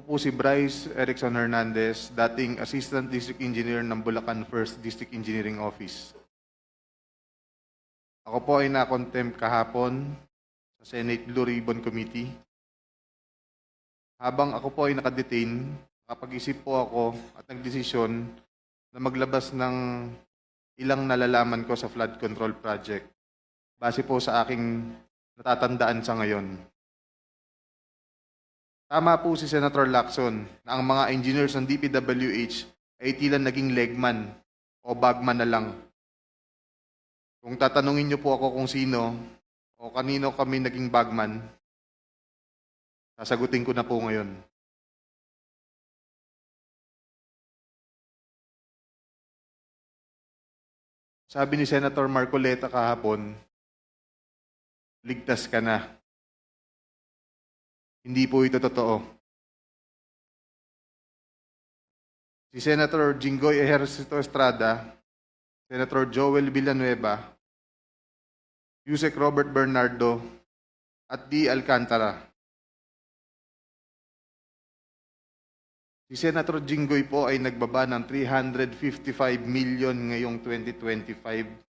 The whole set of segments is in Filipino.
po si Bryce Erickson Hernandez, dating Assistant District Engineer ng Bulacan 1st District Engineering Office. Ako po ay na-contempt kahapon sa Senate Blue Ribbon Committee. Habang ako po ay nakadetain, nakapag-isip po ako at nagdesisyon na maglabas ng ilang nalalaman ko sa flood control project base po sa aking natatandaan sa ngayon. Tama po si Senator Lacson na ang mga engineers ng DPWH ay tila naging legman o bagman na lang. Kung tatanungin niyo po ako kung sino o kanino kami naging bagman, sasagutin ko na po ngayon. Sabi ni Senator Marcoleta kahapon, ligtas ka na. Hindi po ito totoo. Si Senator Jinggoy Ejercito Estrada, Senator Joel Villanueva, Yusek Robert Bernardo, at D. Alcantara. Si Senator Jinggoy po ay nagbaba ng 355 million ngayong 2025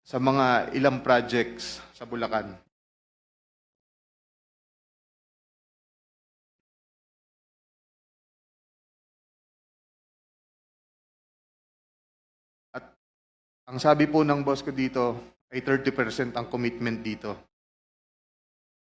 sa mga ilang projects sa Bulacan. At ang sabi po ng boss ko dito ay 30% ang commitment dito.